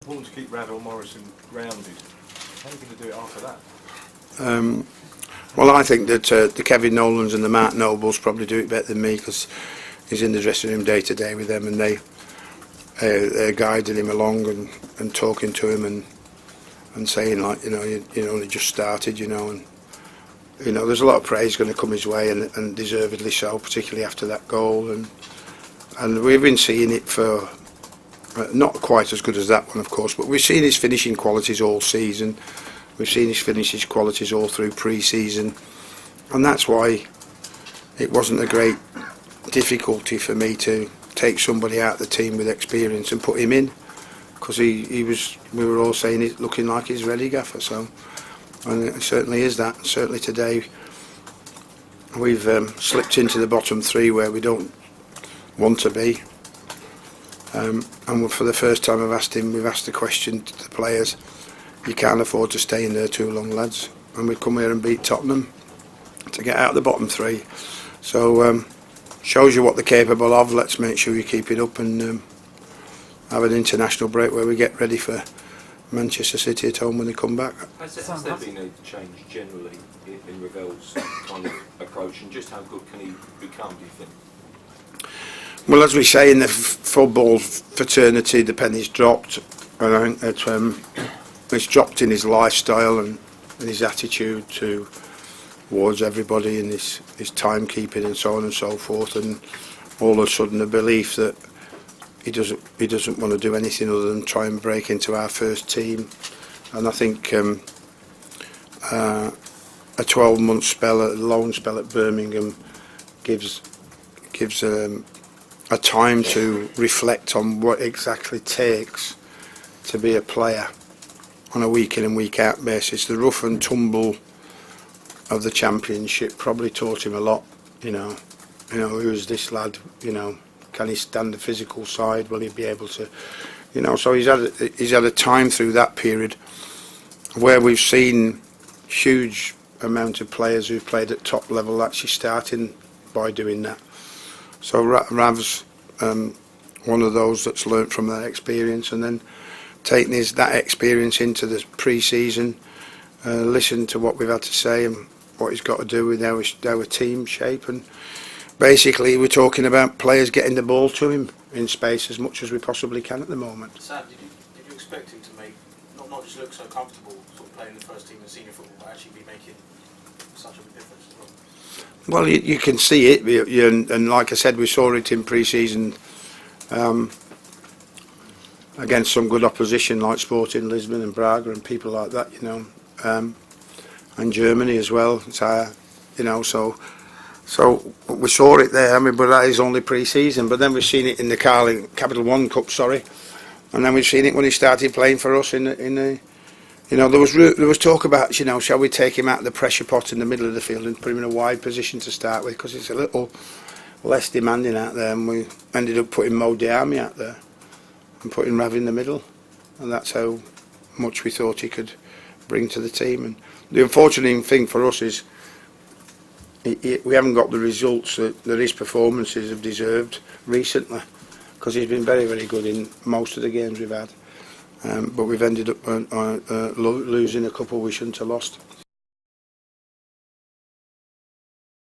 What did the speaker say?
Important to keep Ravel Morrison grounded. How are you going to do it after that? Well, I think that the Kevin Nolans and the Mark Nobles probably do it better than me, because he's in the dressing room day to day with them, and they're guiding him along and talking to him and saying, like, you only just started, and there's a lot of praise going to come his way, and deservedly so, particularly after that goal, and we've been seeing it for not quite as good as that one, of course, but we've seen his finishing qualities all season. We've seen his finishing qualities all through pre-season, and that's why it wasn't a great difficulty for me to take somebody out of the team with experience and put him in, because we were all saying it looking like he's ready, Gaffer. So, and it certainly is that. Certainly today we've slipped into the bottom three where we don't want to be, and for the first time we've asked the question to the players: you can't afford to stay in there too long, lads. And we've come here and beat Tottenham to get out of the bottom three. So shows you what they're capable of. Let's make sure you keep it up and have an international break where we get ready for Manchester City at home when they come back. Has there been a change generally in Ravel's kind of approach, and just how good can he become, do you think? Well, as we say in the football fraternity, the penny's dropped, and I think that it's dropped in his lifestyle and his attitude towards everybody, and his timekeeping and so on and so forth, and all of a sudden a belief that he doesn't want to do anything other than try and break into our first team. And I think a 12-month spell, a loan spell at Birmingham, gives a time to reflect on what exactly takes to be a player on a week in and week out basis. The rough and tumble of the Championship probably taught him a lot. Who's this lad? Can he stand the physical side? Will he be able to? So he's had a time through that period where we've seen huge amount of players who've played at top level actually starting by doing that. So Rav's one of those that's learnt from that experience, and then taking that experience into the pre-season, listen to what we've had to say and what he's got to do with our team shape, and basically we're talking about players getting the ball to him in space as much as we possibly can at the moment. Sam, did you expect him to make not just look so comfortable sort of playing the first team in senior football, but actually be making such a big difference as well? Well, you can see it, and like I said, we saw it in pre-season against some good opposition like Sporting Lisbon and Braga and people like that, and Germany as well. So we saw it there. But that is only pre-season. But then we've seen it in the Capital One Cup, and then we've seen it when he started playing for us in the. There was talk about, shall we take him out of the pressure pot in the middle of the field and put him in a wide position to start with, because it's a little less demanding out there, and we ended up putting Mo Diarmi out there and putting Rav in the middle, and that's how much we thought he could bring to the team. And the unfortunate thing for us is we haven't got the results that his performances have deserved recently, because he's been very, very good in most of the games we've had. But we've ended up losing a couple we shouldn't have lost.